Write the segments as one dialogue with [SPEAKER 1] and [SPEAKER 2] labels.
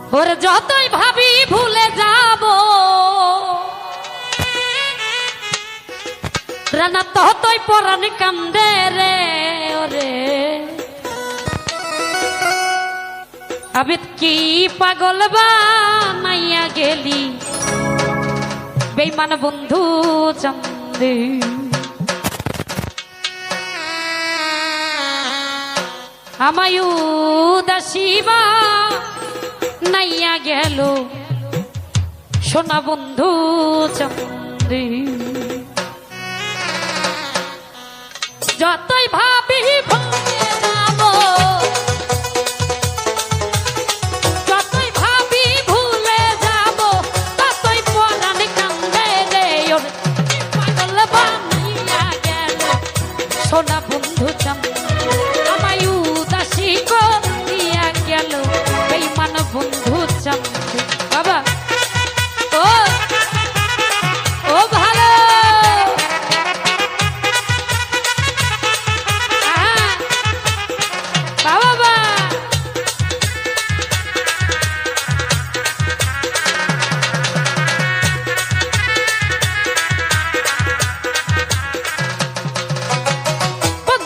[SPEAKER 1] ওরে যতই ভাবি ভুলে যাব রানা ততই পরাণ কান্দে রে ওরে আবিদ কি পাগল বানাইয়া গেলি বেঈমান বন্ধু চন্দে আমায় উদাসীবা নাইয়া গেল সোনা বন্ধু চন্দে যতই ভাবি ভুলে যাব যতই ভাবি ভুলে যাব ততই পরাণ কান্দে রে ওর পাগল বানাইয়া গেল সোনা বন্ধু চন্দে আমায় উদাসী করিয়া গেল বেঈমান বন্ধু চন্দে বাবা ও ও ভালো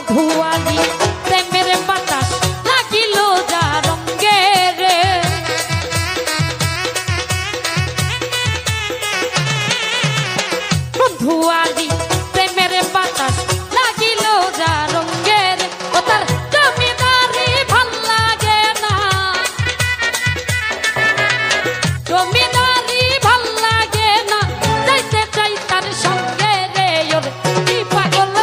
[SPEAKER 1] ধুয়ালি প্রেমের বাতাস লাগিল যা রঙ্গে রে ধুয়ালি প্রেমের বাতাস লাগিল যা রঙ্গে রে ও তার জমিদারি ভাল লাগে না জমিদারি ভাল লাগে না যাইতে চাই তার সঙ্গে রে ওর কি পাগল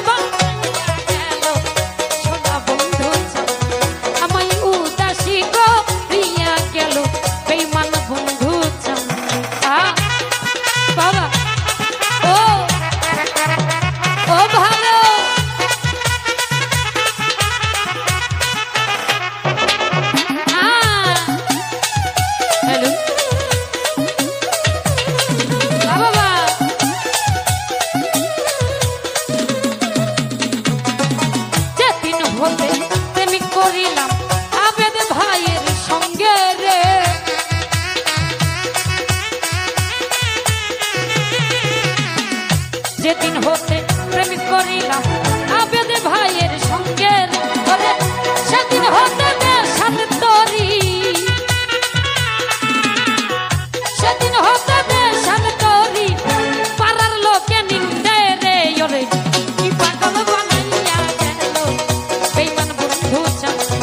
[SPEAKER 1] করিলাম আবেদ ভাইয়ের সঙ্গে রে যেদিন হতে প্রেমিক করিলাম আবেদ ভাইয়ের সঙ্গে রে সেদিন হতে সাথে তরি সেদিন হতে সাথে তরি পাড়ার লোকে নিন্দে রে ওরে কি পাগল বানাইয়া গেল বেঈমান বন্ধু চন্দে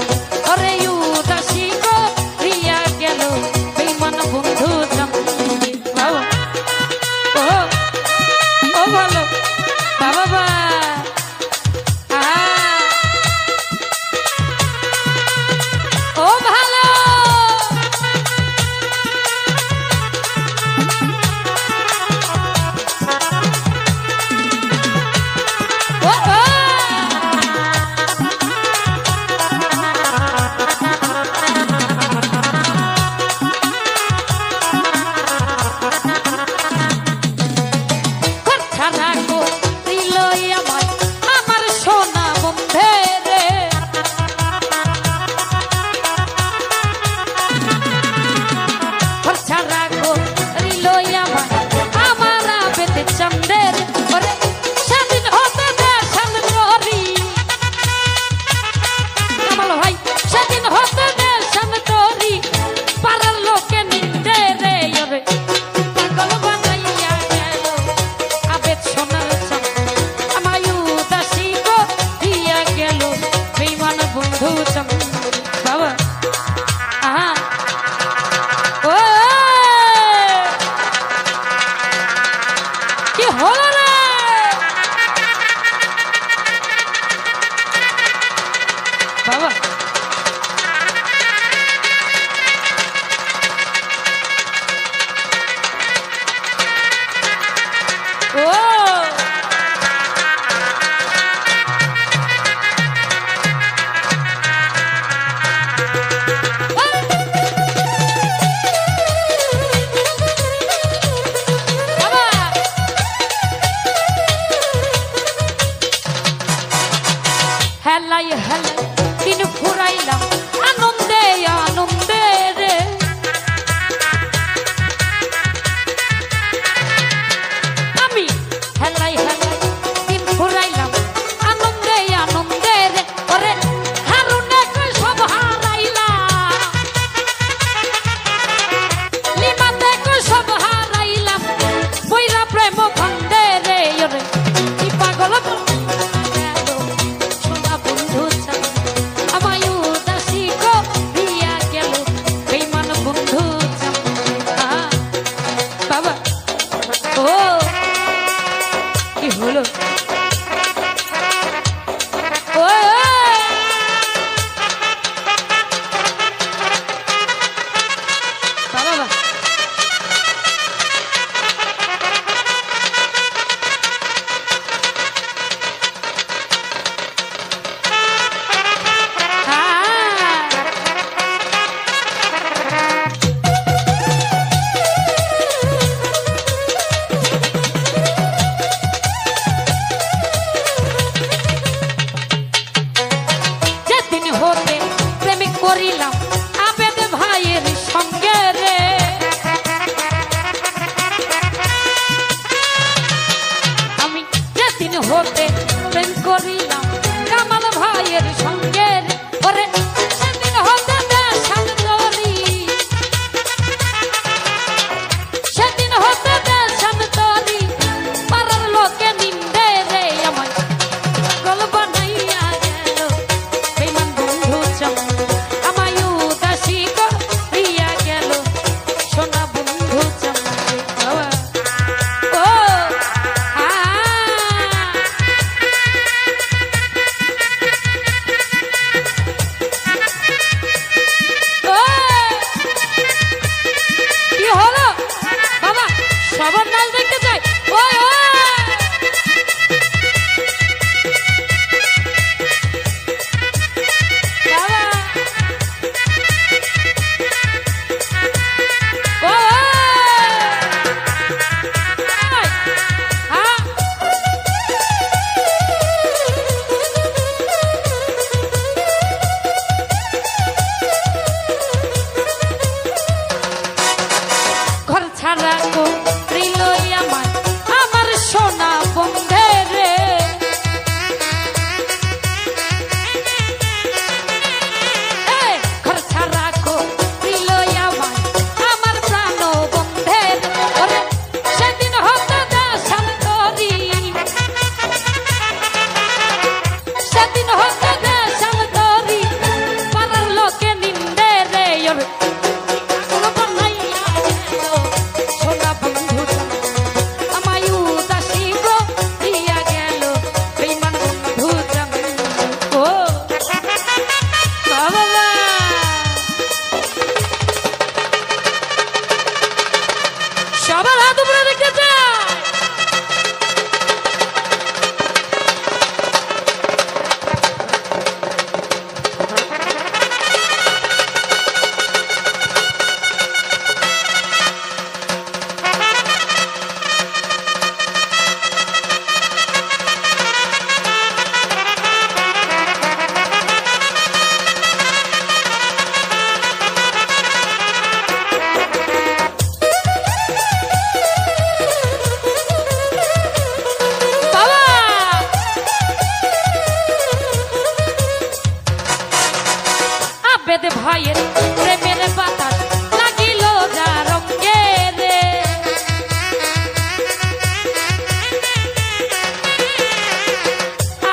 [SPEAKER 1] আবেদ ভাইয়ের প্রেমের বাতাস লাগিল যা রঙ্গে রে।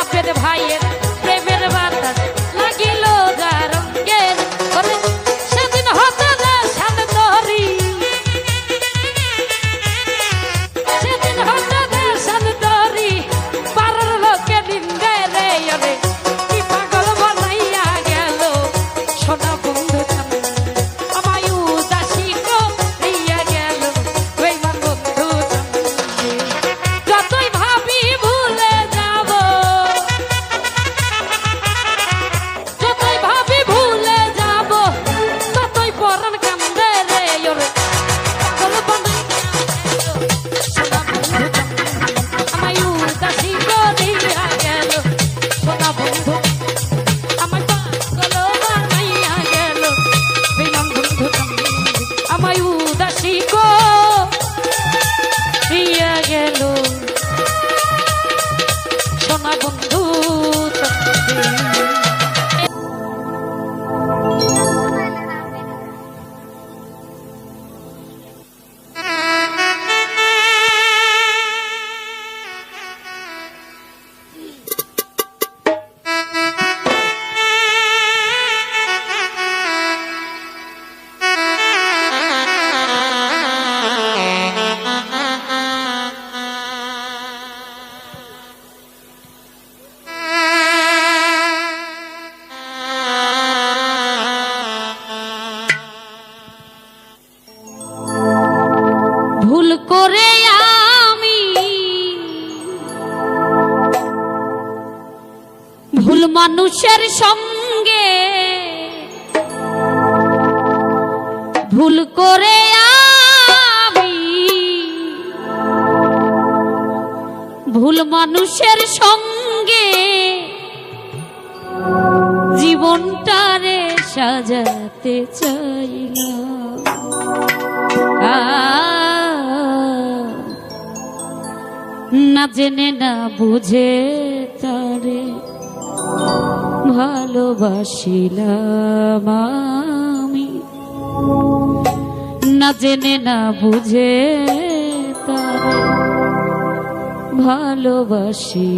[SPEAKER 1] আবেদ ভাইয়ের প্রেমের বাতাস লাগিল যা রঙ্গে রে। সেদিন হতো না শান্তরি, সেদিন হতো না শান্তরি, পাড়ার লোকে নিন্দে রে রে। কি পাগল বানাইয়া গেল সোনা বন্ধু চাঁদ, আমায় উদাসী করিয়া গেল বেঈমান বন্ধু চাঁদ। যতই ভাবি ভুলে যাব, যতই ভাবি ভুলে যাব, ততই পরাণ কান্দে রে ওরে। পাগল বানাইয়া গেল সোনা বন্ধু চাঁদ, আমায় উদাসী করিয়া গেল সোনা বন্ধু। আমায় পাগল বানাইয়া গেল বেঈমান বন্ধু চাঁদ, আমায় উদাসী করিয়া গেল সোনা বন্ধু চাঁদ। ভুল করে আমি ভুল মানুষের সঙ্গে, ভুল করে আমি ভুল মানুষের সঙ্গে জীবনটারে সাজাতে চাইলাম। না জেনে না বুঝে তারে ভালোবাসিলাম আমি, না জেনে না বুঝে তারে ভালোবাসিলাম।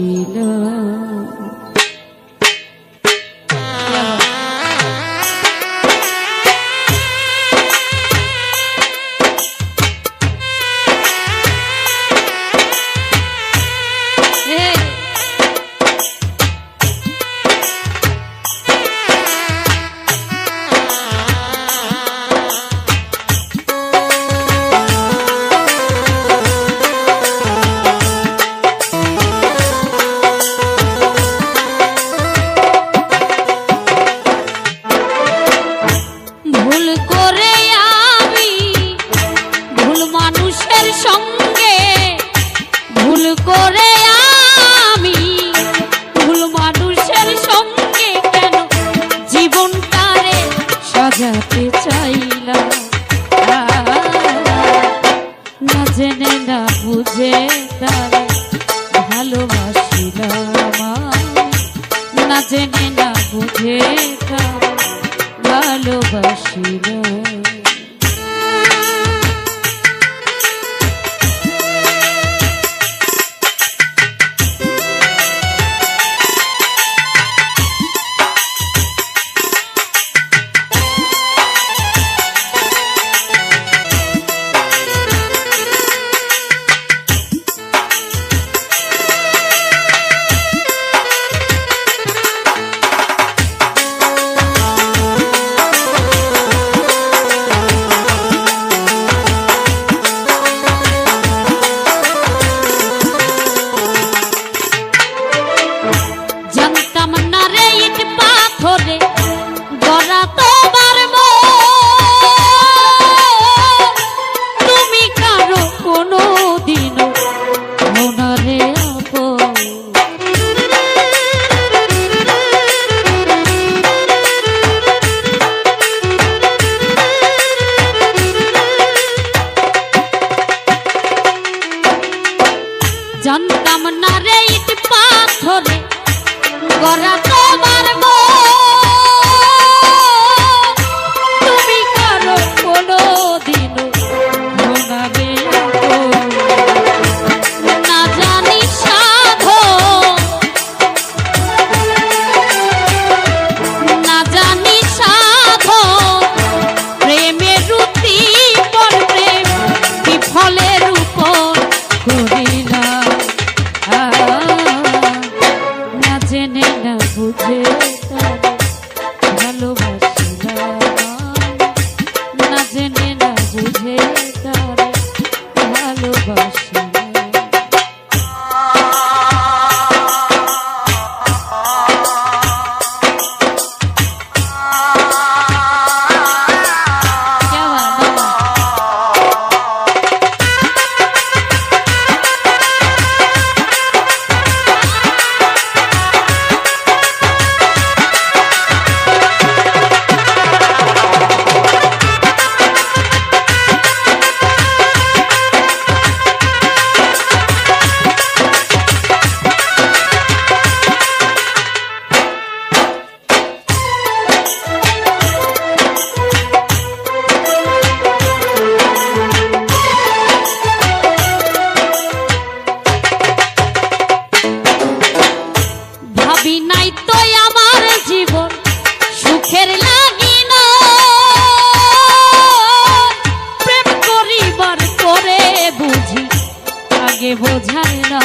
[SPEAKER 1] সুখের লাগি না প্রেম করিবার করে বুঝি আগে বোঝায় না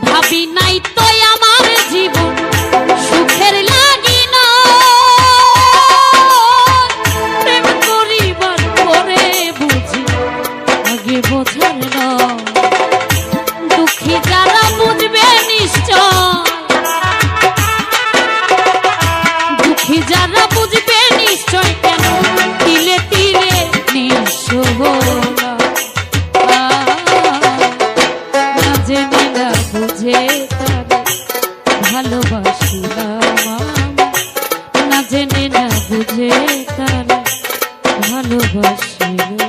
[SPEAKER 1] ভাবি নাই তো আমার জীবন সুখের লাগি না প্রেম করিবার করে বুঝি আগে বোঝার না দুঃখী যারা বুঝবে নিশ্চয় দুঃখী যারা বুঝবে নিশ্চয় কেন তিলে তিলে নিঃস্ব হলাম না জেনে না বুঝে তারে ভালোবাসিলাম না জেনে না বুঝে তারে ভালোবাসিলাম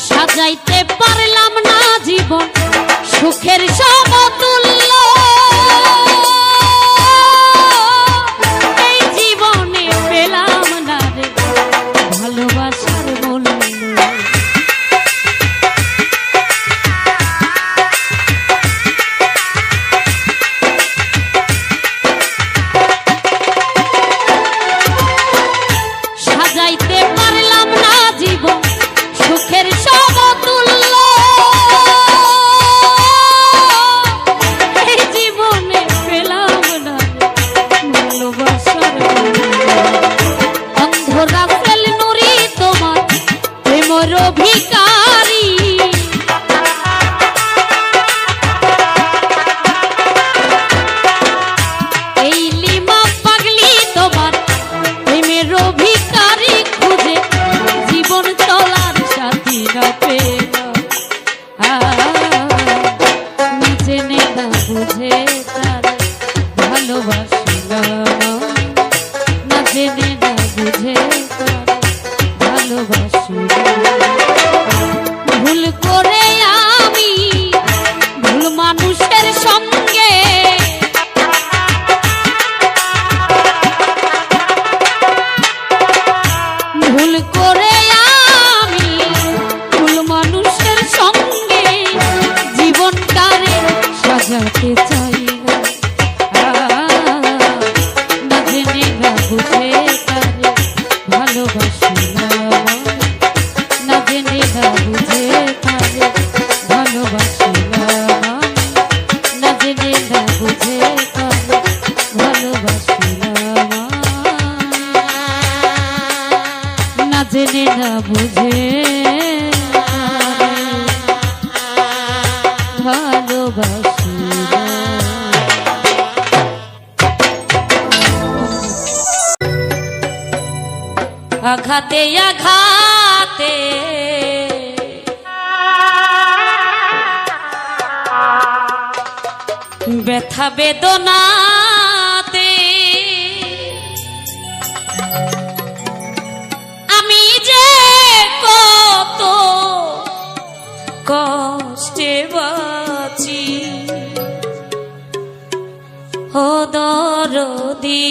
[SPEAKER 1] সাজাইতে পারলাম না জীবন সুখের সমতুল্য এই জীবনে পেলাম না রে ভালোবাসার মূল্য সাজাইতে পারলাম না জীবন সুখের সমতুল্য এই জীবনে পেলাম না ভালোবাসার অন্ধ রাসেল নুরি তোমার প্রেমর ভিখারি এই লিমা পাগলি তোমার প্রেমের ভিখারি খুঁজে জীবন চলার সাথী না পেলাম না জেনে না বুঝে তারে ভালোবাসিলাম না জেনে না বুঝে তারে ভালোবাসিলাম ভুল করে আমি ভুল মানুষের সঙ্গে ভুল করে আমি ভুল মানুষের সঙ্গে জীবনটারে সাজাতে চাই না জেনে না বুঝে তারে ভালোবাসিলাম না জেনে না বুঝে তারে ভালোবাসিলাম না জেনে না বুঝে তারে ভালোবাসিলাম না জেনে না বুঝে ভালোবাসিলাম আঘাতে আঘাতে ব্যথা বেদনাতে আমি যে কত কষ্টে বাঁচি ও দরদি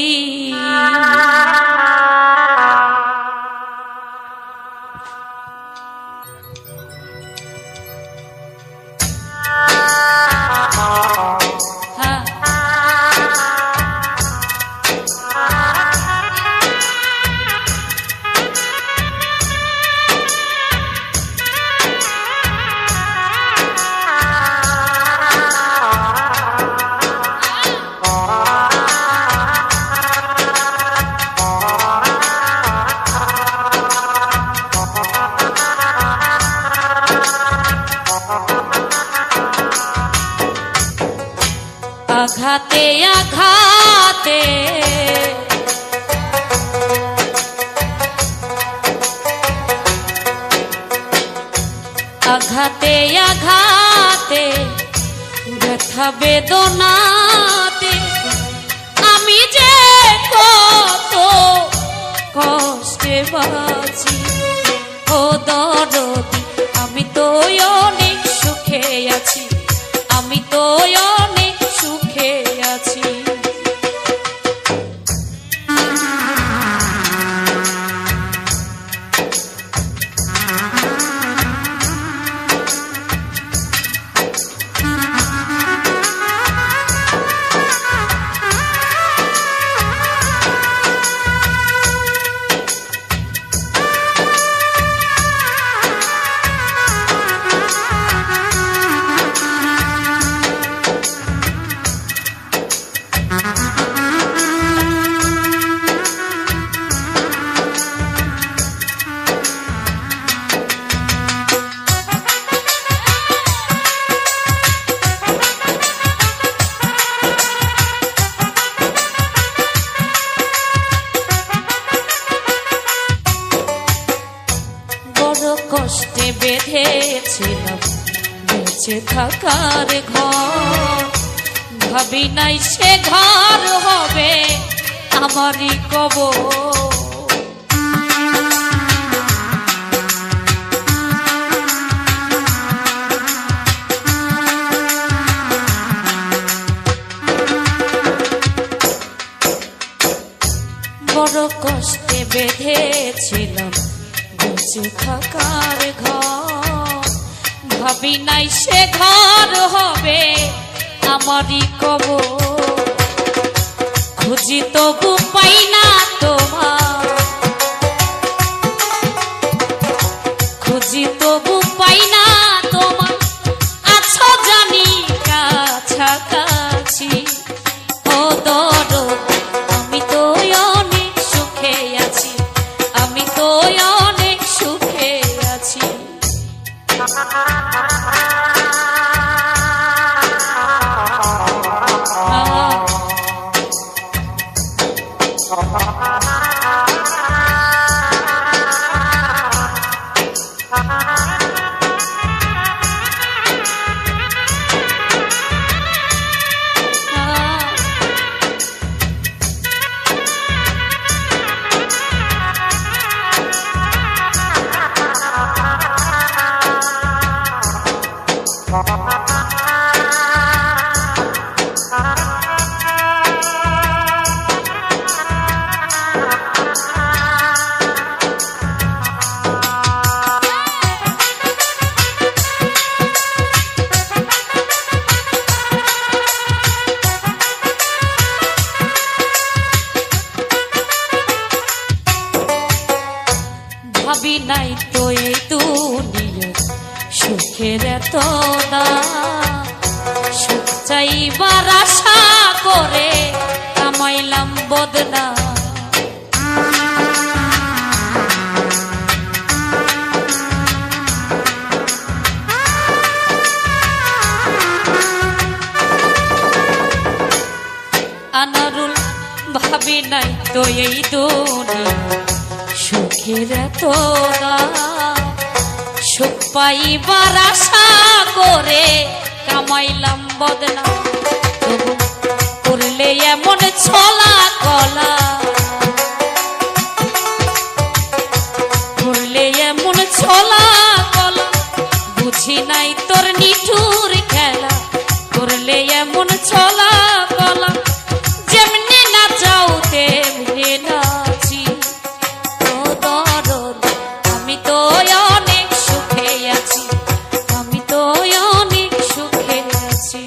[SPEAKER 1] আঘাতে আঘাতে আঘাতে আঘাতে ব্যথা বেদনাতে আমি যে কত কষ্টে বাঁচি ও দরদি আমি তো অনেক সুখে আছি আমি তো অনেক সুখে আছি কষ্টে বেঁধেছিলাম বেঁচে থাকার ঘর ভাবি নাই সে ঘর হবে আমারই কবর বড় কষ্টে বেঁধেছিলাম বেঁচে থাকার ঘর ভাবি নাই সে ঘর হবে আমারই কবর খুঁজি তবু পাই না তোমার খুঁজি তবু পাই না তোমার আছো জানি কাছাকাছি ও দরদ আমি তো অনেক সুখে আছি আমি তো অনেক সুখে আছি ভাবি নাই তো এই দুনিয়া সুখের এত দাম সুখ চাইবার আশা করে কামাইলাম বদনাম আনারুল ভাবি নাই তো এই দুনিয়া সুখের এত দাম সুখ পাইবার আশা করে কামাইলাম বদনাম তবু করলে এমন ছলা কলা করলে এমন ছলা কলা বুঝি নাই তোর নিঠুর খেলা করলে এমন ছলা কলা যেমনি না যাও তেমনি নাচি আমি তো অনেক সুখে আছি আমি তো অনেক সুখে আছি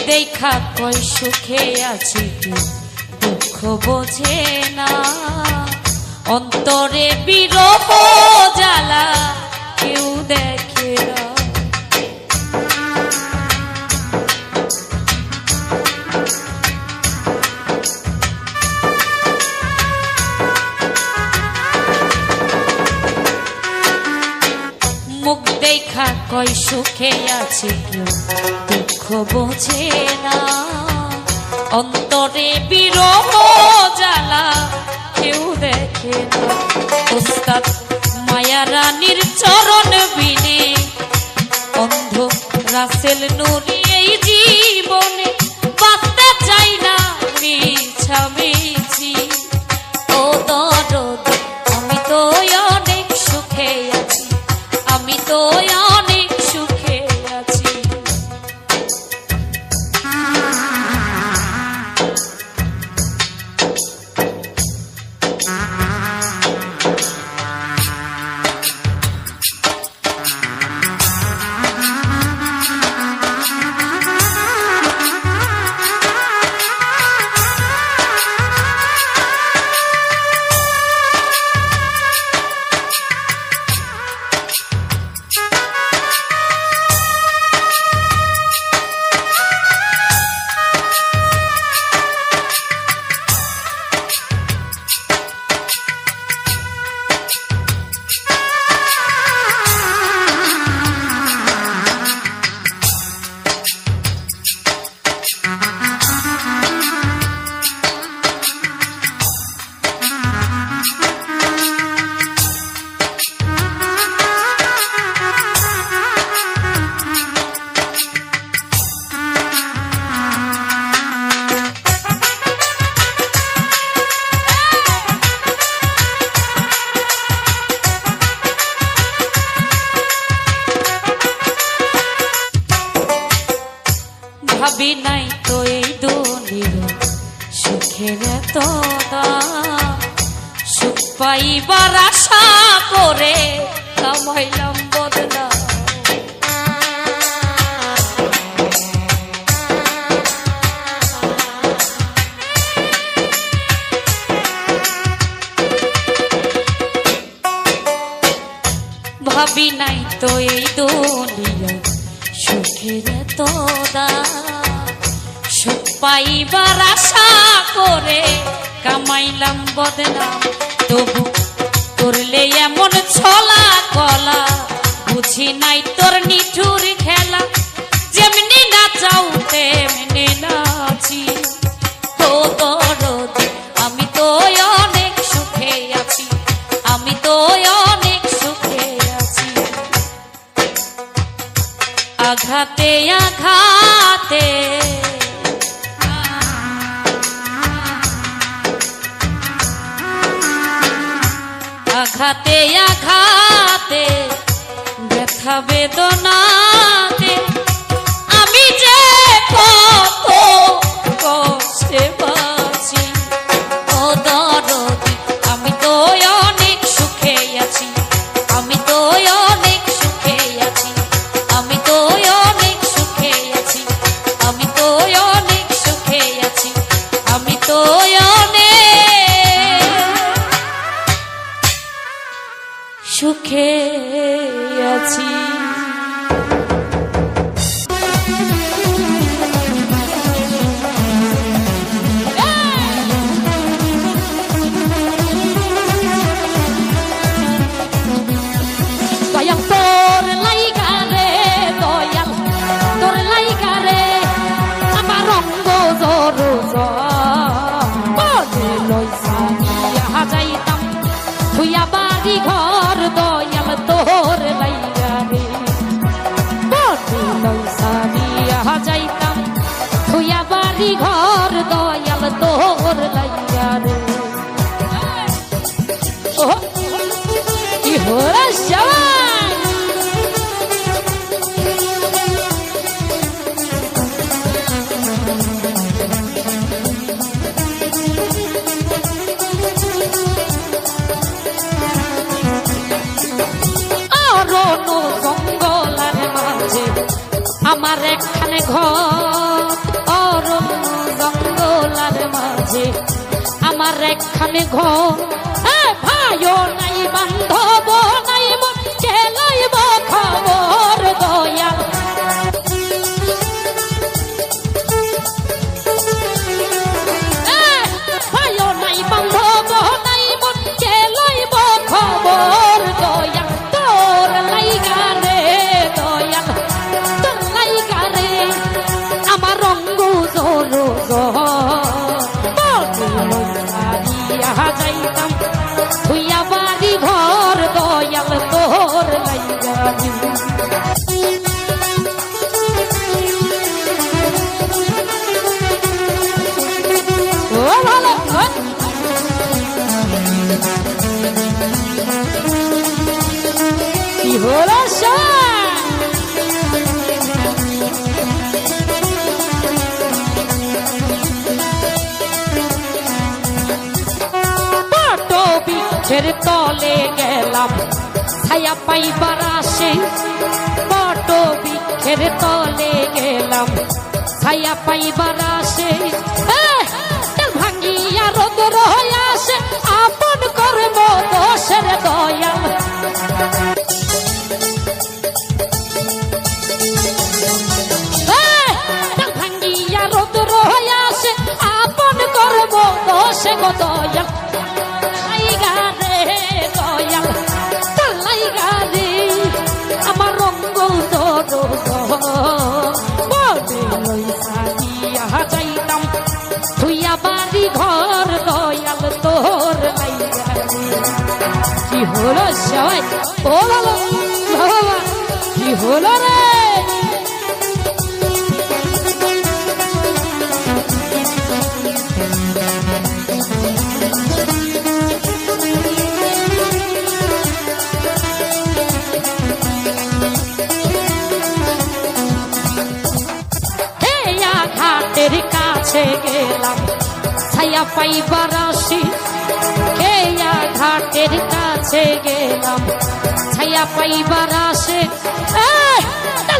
[SPEAKER 1] দেখা কই সুখে আছি কেউ দুঃখ বোঝে না, অন্তরে বিরহ জ্বালা কেউ দেখে না। মুখ দেখা কই সুখে আছে কেউ দুঃখ বোঝে না, অন্তরে বিরহ জ্বালা কেউ দেখে না। ওস্তাদ মায়া রানীর চরণ বিনে অন্ধ রাসেল নুরি এই জীবনে বাঁচতে চাই না মিছামিছি। ও দরদ আমি তো অনেক সুখে আছি, আমি তো অনেক সুখে আছি। ভাবি নাই তো এই দুনিয়া সুখের এত দাম, সুখ পাইবার আশা করে কামাইলাম বদনাম। ভাবি নাই তো এই দুনিয়া সুখের এত দাম, সুখ পাইবার আশা করে কামাইলাম বদনাম। তবু করলে এমন ছলা কলা, বুঝি নাই তোর নিঠুর খেলা, যেমনি নাচাও তেমনি নাচি। তো দরদ আমি তো অনেক সুখে আছি, আমি তো অনেক সুখে আছি। আঘাতে আঘাতে আঘাতে আঘাতে ব্যথা বেদনাতে আমি যে কত কষ্টে বাঁচি। ও দরদ আমি তো অনেক সুখে আছি, আমি তো অনেক সুখে আছি, আমি তো অনেক সুখে আছি, আমি তো অনেক সুখে আছি, আমি তো অনেক সুখে আছি। দয়াল তোর লাইগা রে, দয়াল তোর লাইগা রে, আমার রঙ্গ জরু জলে লইসা নিয়া যাইতাম থুইয়া বাড়ি ঘর। দয়াল তোর লাইগা রে, বলে লইসা নিয়া যাইতাম থুইয়া বাড়ি ঘর। দয়াল তোর লাইগা রে। ও কি হরা সবাই জঙ্গলার মাঝে আমার একখানে ঘর। একখানে ঘর ভাইও নাই বান্ধব নাই মন কে লইব খবর দয়াল ভাইও নাই বান্ধব নাই মন কে লইব খবর দয়াল তোর লাইগা রে দয়াল তোর লাইগা রে আমার রঙ্গ জোরো যাইতাম তুইয়া বাড়ি ঘর দয়াল তোর লাইগা ও ভালো কি হলো বৃক্ষের তলে গেলাম ছায়া পাইবার আসে বট বৃক্ষের তলে গেলাম ছায়া পাইবার আসে ভাঙ্গিয়া রোদর হয়ে আসে আপন করব দোষের দয়াল ভাঙ্গিয়া রোদর হয়ে আসে আপন করব দোষে গো দয়াল আমার রঙ্গ যাইতাম তুইয়া বাড়ি ঘর দয়াল তোর লাইগা কি হলো সবাই ও ভালো বাবা কি হলো রে কাছে গেলাম ছায়া পাইবার আসি কেয়া ঘাটের কাছে গেলাম ছায়া পাইবার আসে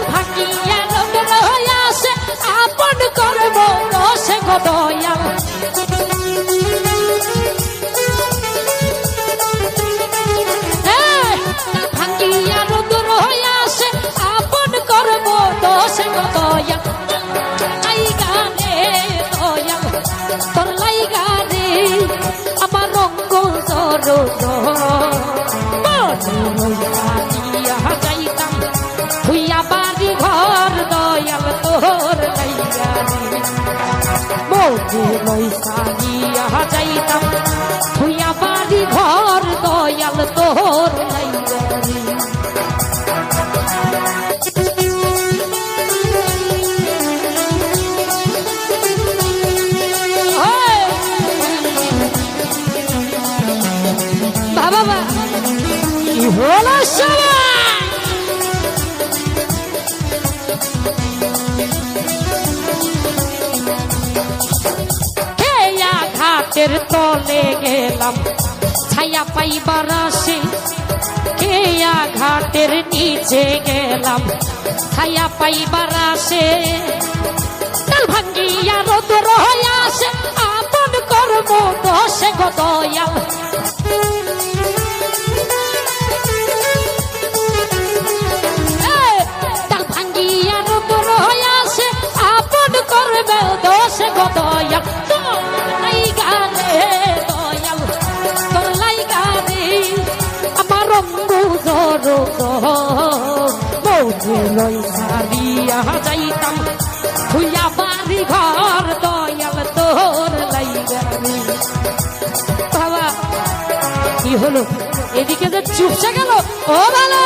[SPEAKER 1] ভাঙিয়া রোদর হয়ে আসে আপন করব রসে গো দয়াল ভাঙিয়া রোদর হয়ে আসে আপন করব রসে গো দয়াল তোর লাইগা রে আমার রঙ্গ জোরো যাইতাম তুইয়া বাড়ি ঘর দয়াল তোর লাইগা রে মৌকে লইসা নিয়া যাইতাম তুইয়া বাড়ি ঘর দয়াল তোর লাইগা রে বাবা কি হলো সবাই কেয়া ঘাটের তলে গেলাম ছায়া পাইবার আসে কেয়া ঘাটের নিচে গেলাম ছায়া পাইবার আসে ভাঙ্গিয়া রোদর হয়ে আসে আপন করব দোষে গো দয়াল ভাঙ্গিয়া রোদর হয়ে আসে আপন করবে দোষে গো দয়াল তোর লাইগা রে দয়াল তোর লাইগা রে আমার রঙ্গ জোরো মৌকে লইসা দিয়া যাইতাম তুইয়া বাড়ি ঘর দয়াল তোর লাইগা রে বাবা কি হলো এদিকে যে চুপসে গেল ও ভালো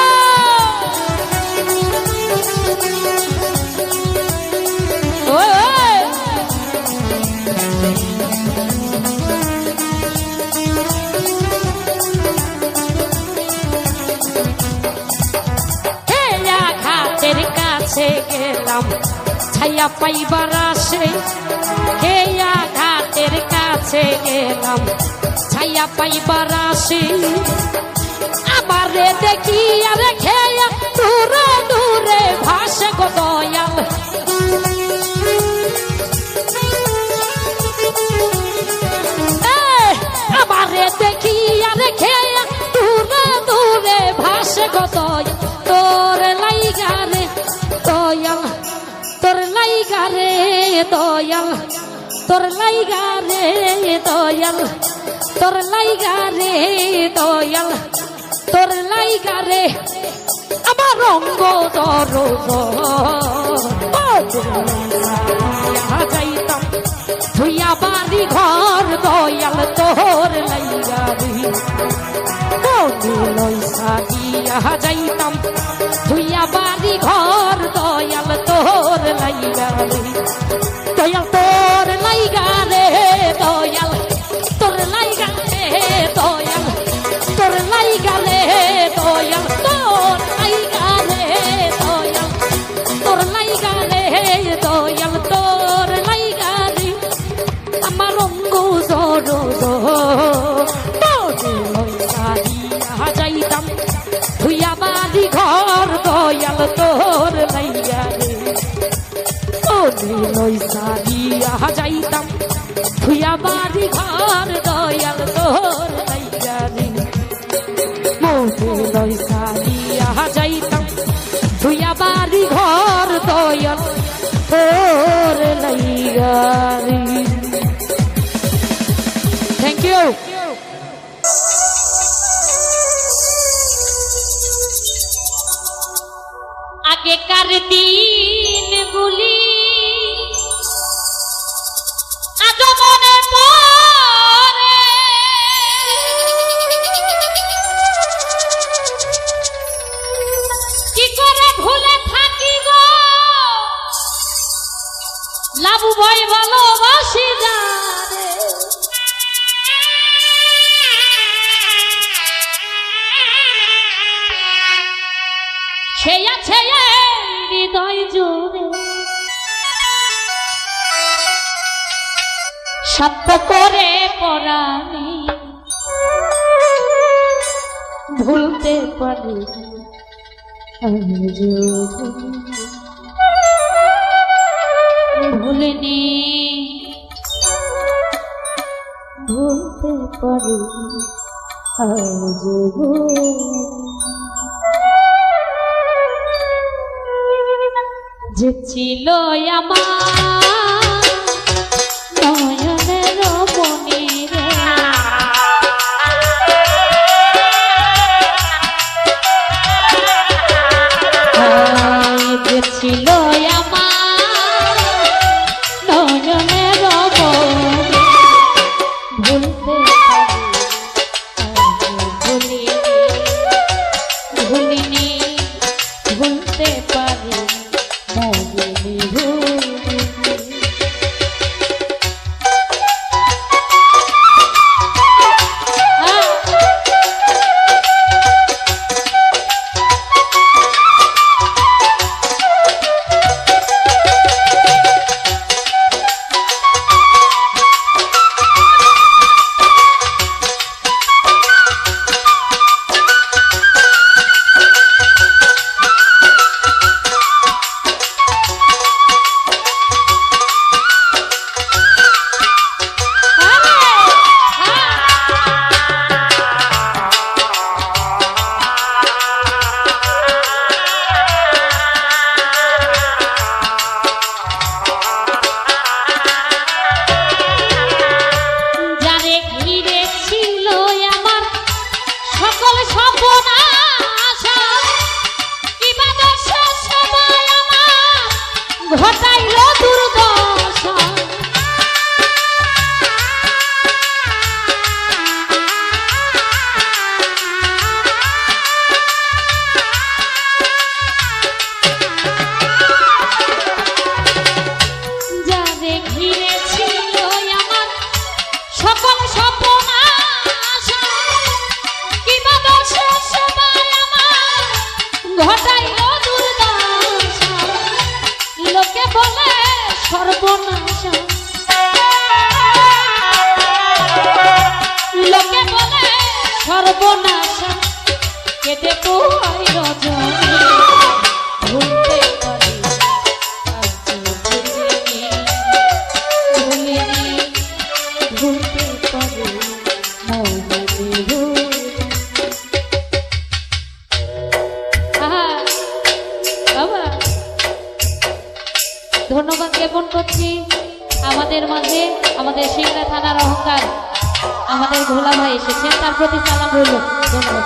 [SPEAKER 1] ঘাটের কাছে গেলাম ছায়া পাইবার আসে কেয়া ঘাটের কাছে গেলাম ছায়া পাইবার আসে আমারে দেখিয়া রেখে দূরে দূরে ভাসে গো দয়াল দয়াল তোর লাইগা রে দয়াল তোর লাইগা রে দয়াল তোর লাইগা রে আমার রঙ্গ দরজ যাইতাম ধুইয়া বাড়ি ঘর দয়াল তোর লাইগা রে লইসা দিয়া যাইতাম ধুইয়া বাড়ি ঘর দয়াল তোর লাইগা রে দয়াল তোর লাইগা রে দয়াল তোর লাইগা রে দয়াল তোর লাইগা রে দয়াল তোর লাইগা রে দয়াল তোর লাইগা রে দয়াল তোর লাইগা রে আমার অঙ্গ জড় যাইতাম ধুইয়া বাড়ি ঘর দয়াল তোর লাইগা রে লইসা দিয়া যাইতাম ধুইয়া বাড়ি ঘর দয়াল তোর লাইগা রে লইসা দিয়া যাইতাম ধুইয়া বাড়ি ঘর দয়াল তোর লাইগা রে। Thank you.
[SPEAKER 2] আগেকার দিনগুলি আজও মনে পড়ে, কি করে ভুলে থাকি গো লাবু ভাই ভালোবাসি যারে সে আছে হৃদয় জুড়ে সত্য করে পরাণে ভুলতে পারি ভুলিনি ভুলতে পারি আজ যে ছিল আমার নয়নের মনি রে যে ছিল আমার নয়নের মনি ভুলতে পারি ভুলিনি ভুলতে পারি ঘটাইল দুর্দশা যারে ঘিরে ছিল আমার সকল সপনাশা কিবা দশা সবাই আমার ঘটাইল দুর্দশা লোকে বলে সর্বনাশা লোকে বলে সর্বনাশা কেটে পোহাই রজনী ভুলতে পারি আজ ভুলিনি ভুলতে পারি ধন্যবাদ জ্ঞাপন করছি আমাদের মাঝে আমাদের সিংড়া থানার অহংকার আমাদের ভোলা ভাই এসেছেন, তার প্রতি সালাম রইল। ধন্যবাদ।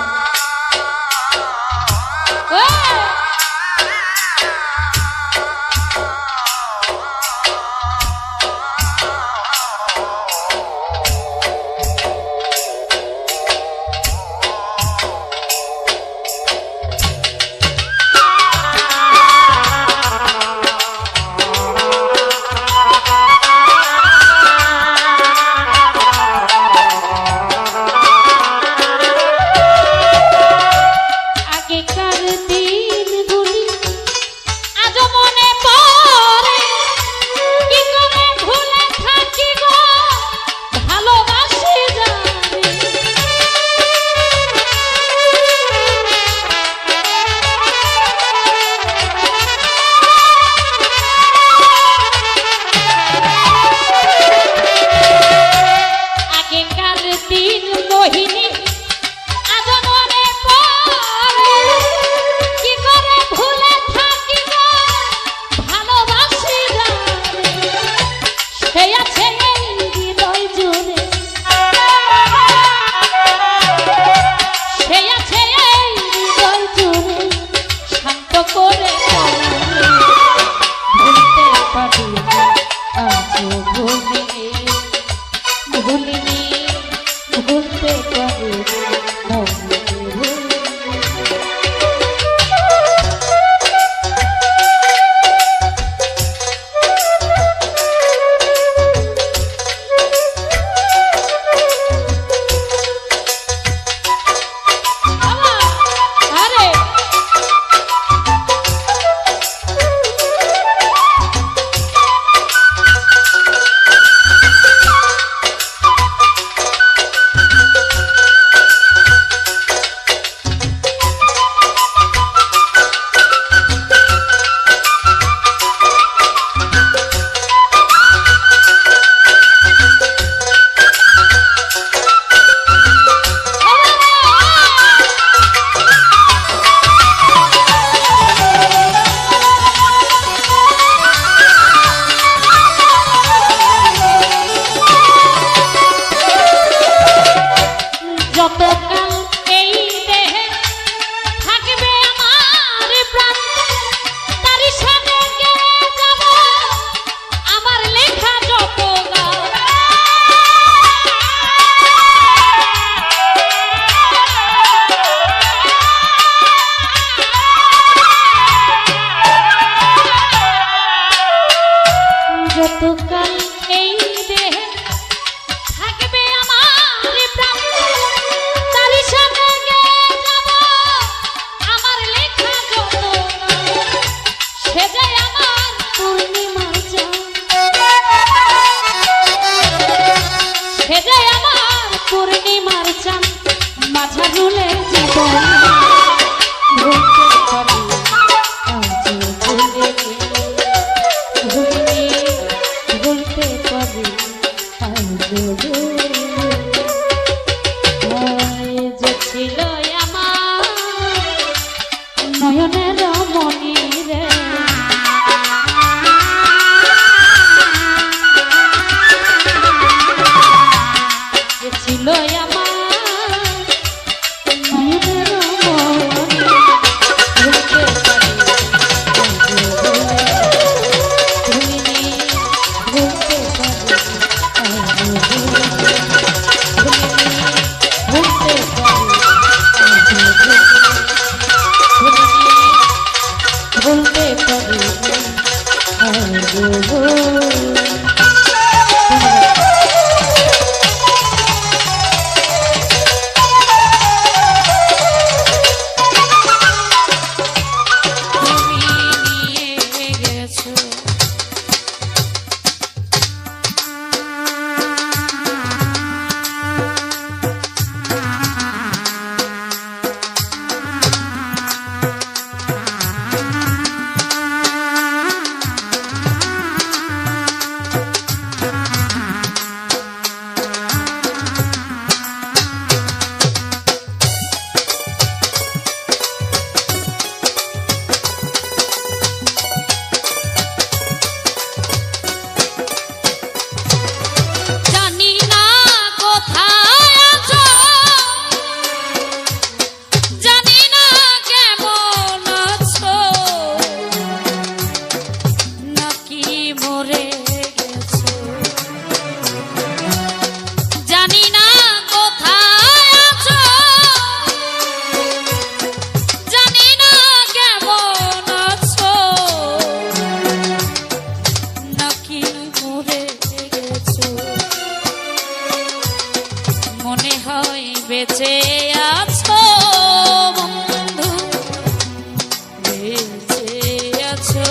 [SPEAKER 2] গেছো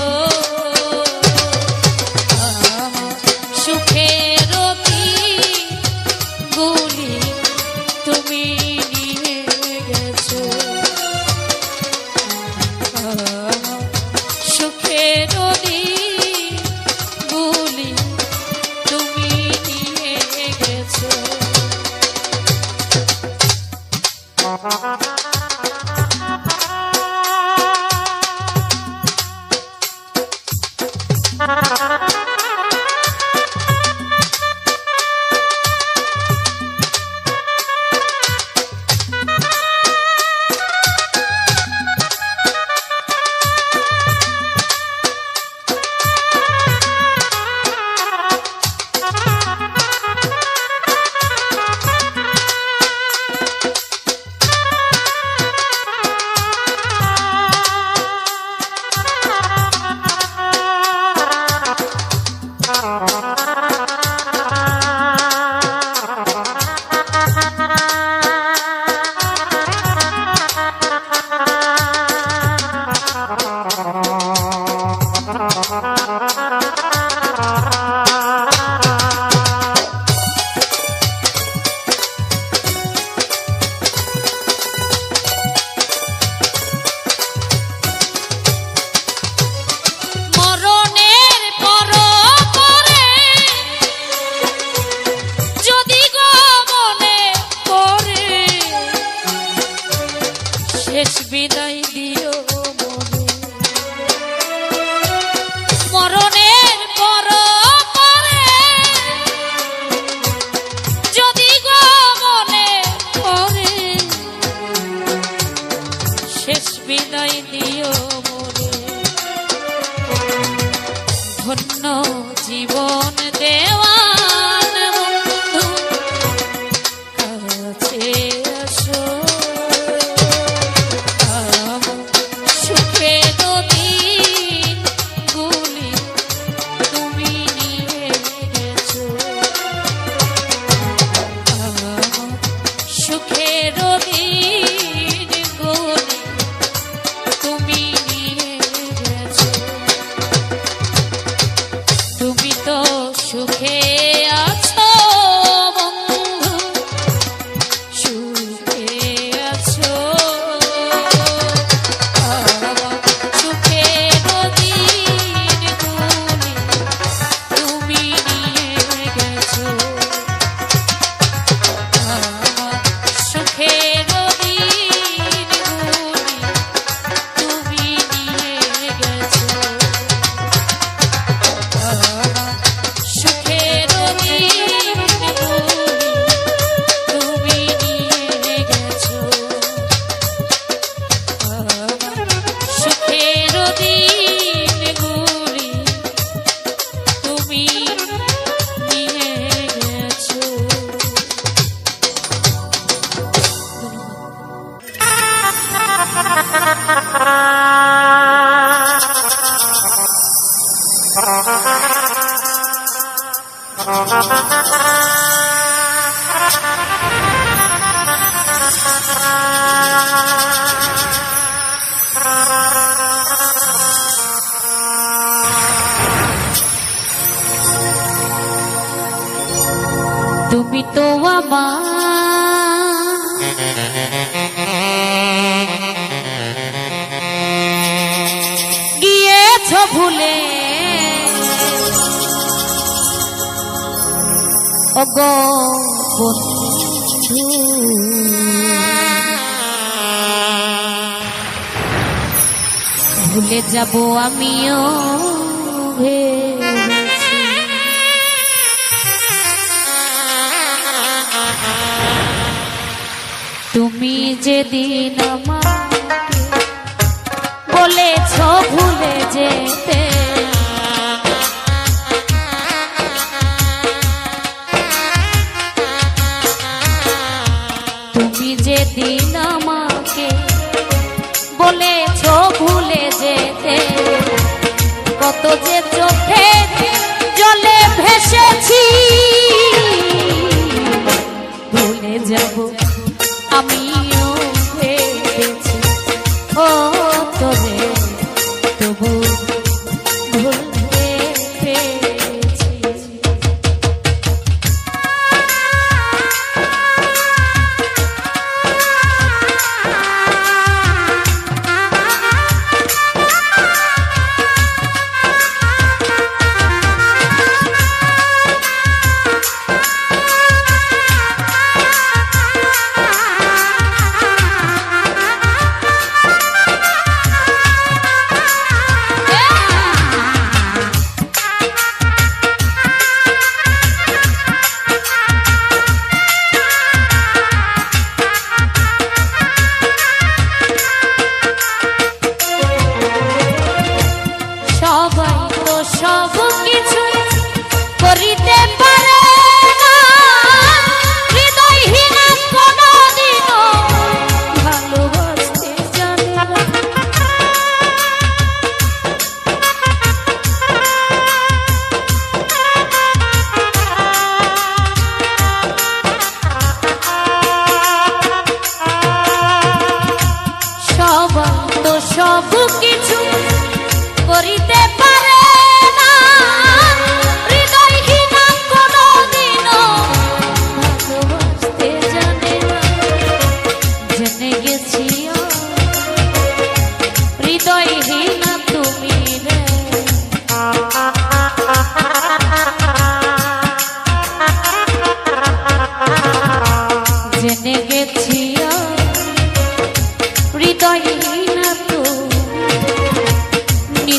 [SPEAKER 2] সুখের গুলি তুমি নিয়ে গেছো সুখের গুলি তুমি নিয়ে গেছো বিদায় দিও মনে মরণের পর পরে যদি গো মনে পড়ে শেষ বিদায় দিও মনে ধন্য জীবন দেওয়ান বন্ধু কাছে আসো সুখে আছো বন্ধু সুখে আছো সুখের দিনগুলি তুমি নিয়ে গেছো সুখের দিনগুলি তুমি নিয়ে গেছো সুখের তুমি নিয়ে গেছো সুখের দিনগুলি তুমি নিয়ে গেছো তুমি তো আমার গিয়েছ ভুলে ওগো বন্ধু ভুলে যাব আমিও ভেবেছি তুমি যেদিন আমাকে বলেছ ভুলে যেতে তুমি যেদিন আমাকে বলেছ ভুলে যেতে কত যে চোখে জলে ভেসেছি ভুলে যাব আমিও ভেবেছি ও তোরে তবু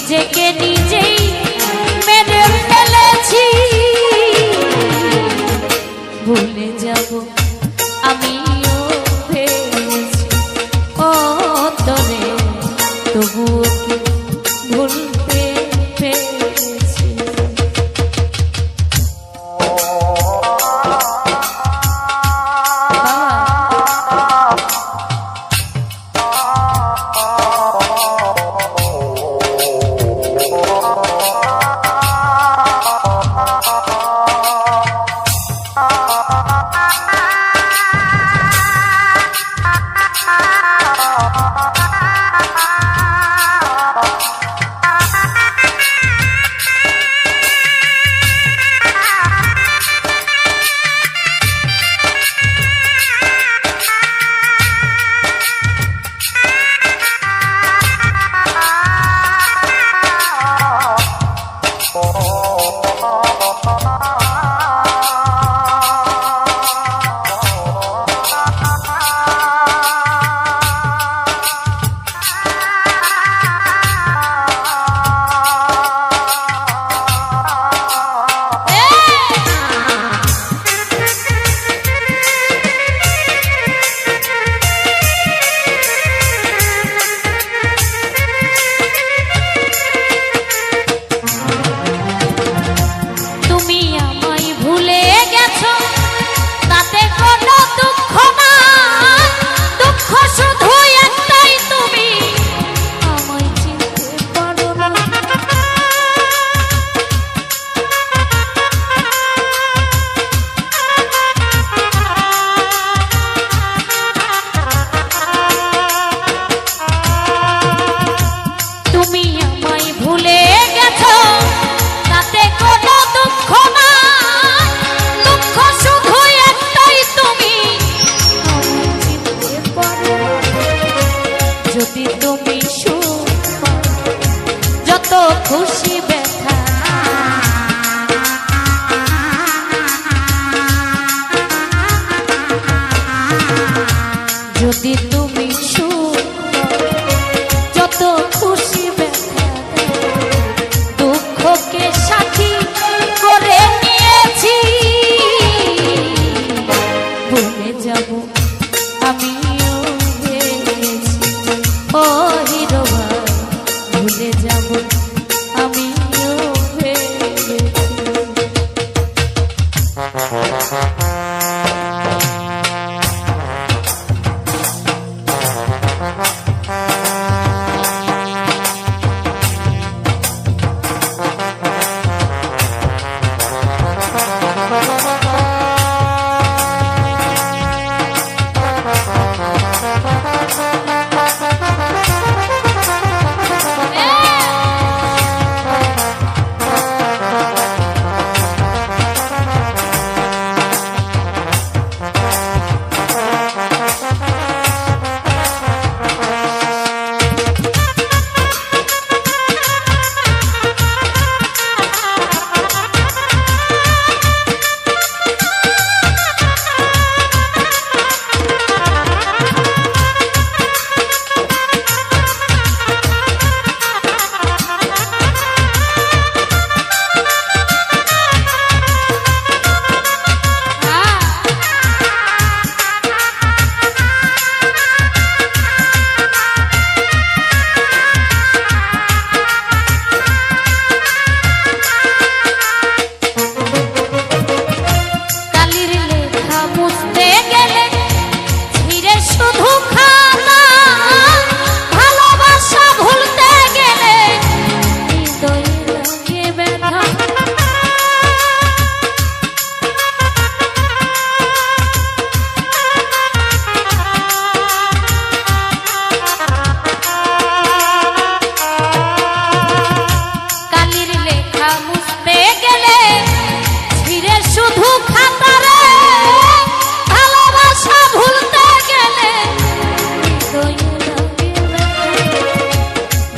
[SPEAKER 2] নিজেকে নিজেই মেরে ফেলেছি। ভুলে যাব আমিও ভেবেছি ও তোরে, তবুও কি ভুলতে পেরেছি। খুশি ব্যথা যদি তুমি যত খুশি ব্যথা দুঃখকে সাথী করে নিয়েছি। ভুলে যাব আমিও ভেবেছি ও হিরো ভাই, ভুলে যাব আমিও ভেবেছি।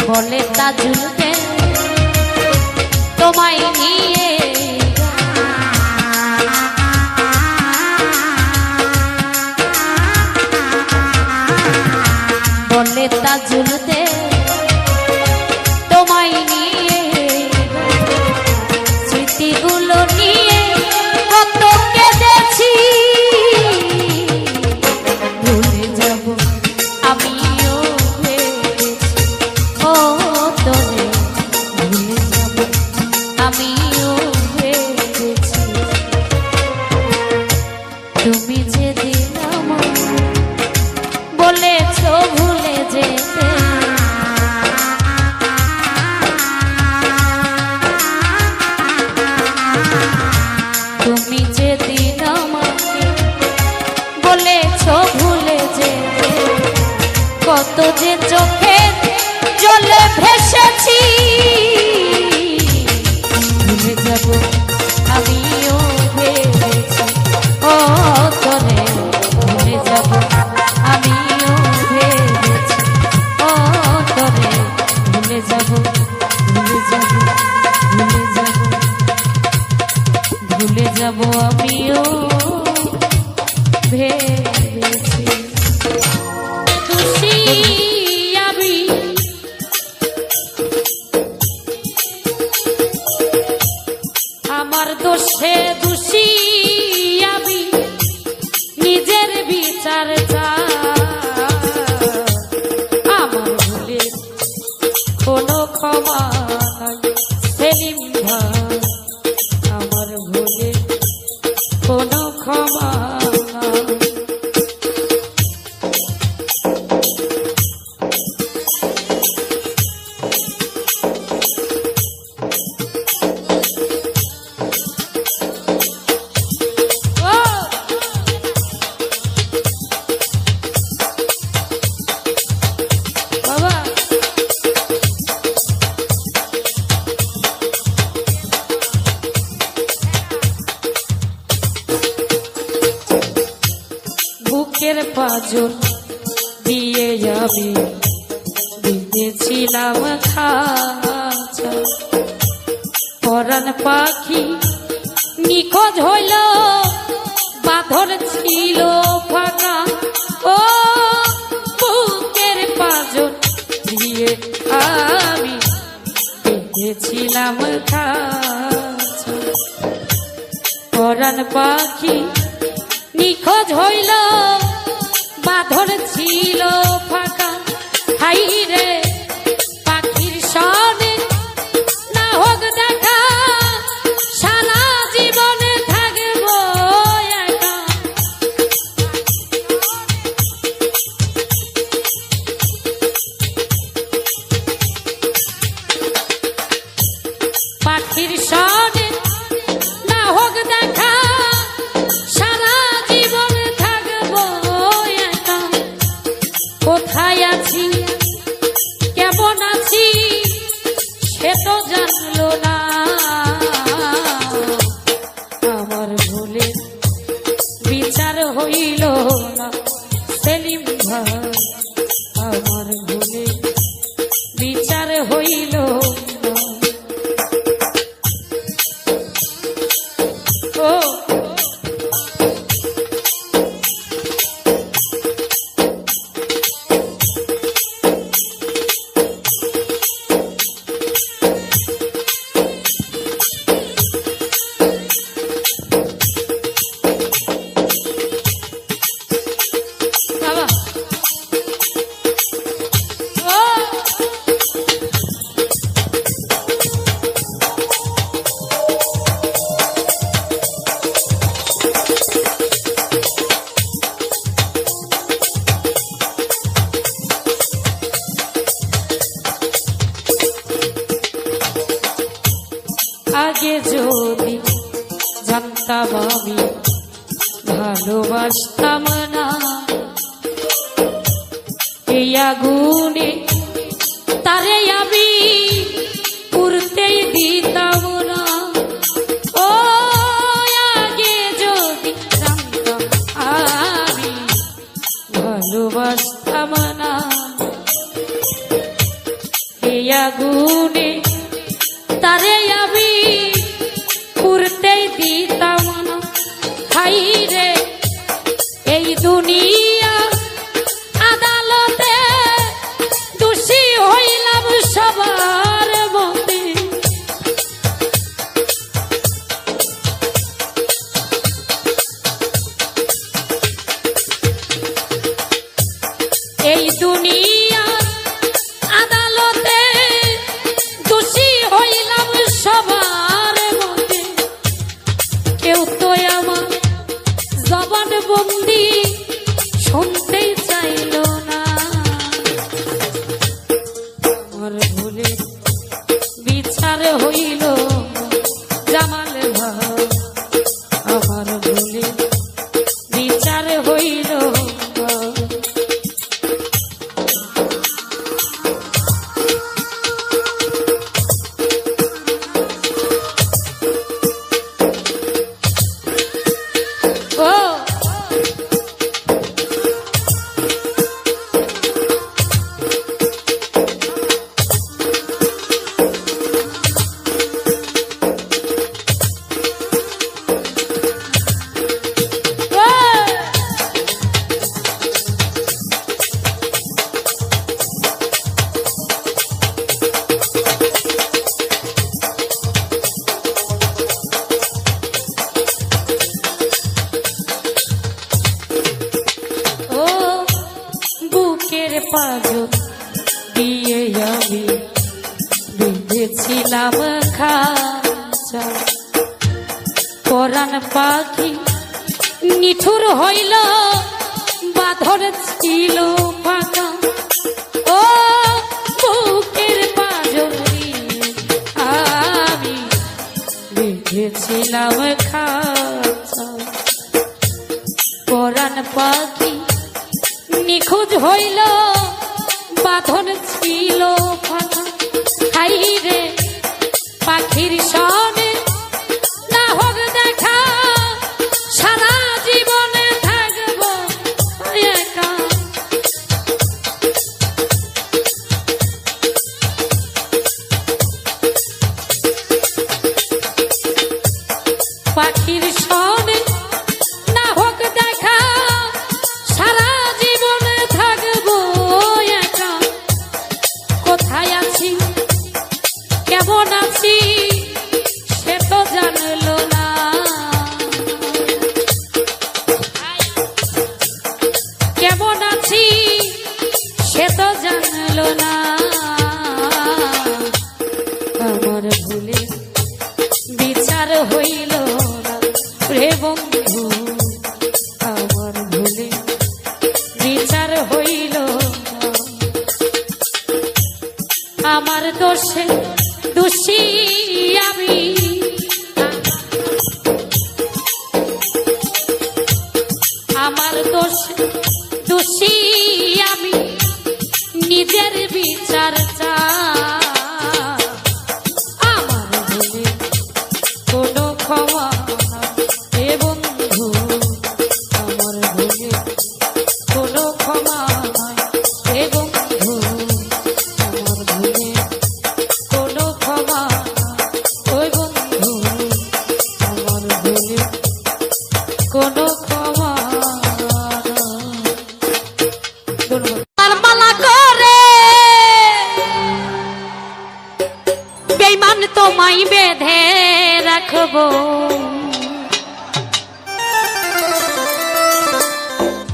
[SPEAKER 2] বলে তাজুলকে তোমায় নিয়ে বলে তাজুলতে তোমায় নিয়ে
[SPEAKER 1] যাব আমিও ভেবেছি খুশি আমি আমার দোষে দোষী আমি নিজের বিচার আমার ভুলে কোনো ক্ষমা নাই সেলিম ভাই আমার ভুলে কোনো ক্ষমা নাই বুকের পাঁজর দিয়ে আমি দিয়েছিলাম খাঁচা পরাণ পাখি নিখোঁজ হইল বাঁধর ছিল ফাঁকা ও বুকের পাঁজর দিয়ে আমি দিয়েছিলাম খাঁচা পরাণ পাখি নিখোঁজ হইল বাঁধর ছিল ফাঁকা হাই রে পাখির সনে না হোক দেখা সারা জীবনে থাকব একা পাখির সনে না হোক দেখা কোথায় আছি কেমন আছি সে তো জানলো না আমার ভুলে বিচার হইল না সেলিম ভাই আমার ভুলে বিচার হইল না ও আগে যদি জানতাম আমি ভালোবাসতাম না এই আগুনে তারে আমি পুড়তেই দিতাম না ও আগে যদি জানতাম আমি ভালোবাসতাম না এই আগুনে তারে আমি পুড়তেই দিতাম না হাই রে এই দুনিয়া আদালতে দোষী হইলাম সবার মতে এই দুনিয়া আদালতে দোষী হইলাম সবার মতে কেউ তো আমার জবান বন্দি শুনতেই চাইল না আমার ভুলে বিচার হইল জামাল ভাই আমার ভুলে বিচার হইল খাঁচা পরাণ পাখি নিঠুর হইল বাঁধর ছিল ফাঁকা ও বুকের পাজরি আমি বেঁধেছিলাম খাঁচা পরাণ পাখি নিখোঁজ হইল বাঁধন ছিল ফাঁকা হাই রে পাখির সনে না হোক দেখা সারা জীবনে থাকব একা পাখির সনে না হোক দেখা সারা জীবনে থাকব একা কোথায় আছি কেমন আছি সে তো জানলো না কেমন আছি সে তো জানলো না আমার ভুলে বিচার হইল না রে বন্ধু আমার ভুলে বিচার হইল না আমার দোষে দোষী আমি আমার দোষে দোষী আমি নিজের বিচার চাই আমার ভুলে কোনো ক্ষমা হে বন্ধু আমার ভুলে কোনো ক্ষমা হে বন্ধু আমার ভুলে কোনো ক্ষমা ওই বন্ধু আমার ভুলে কোনো ক্ষমা মালা করে বেঈমান তোমায় বেঁধে রাখবো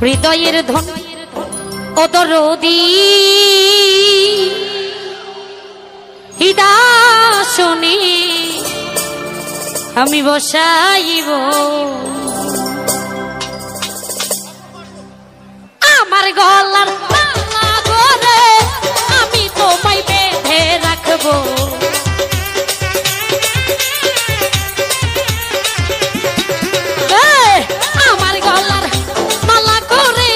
[SPEAKER 1] হৃদয়ের ধন ও দরদি হৃদাসনে আমি বসাইব আমার গলার মালা করে আমি তোমায় বেঁধে রাখবো আমার গলার মালা করে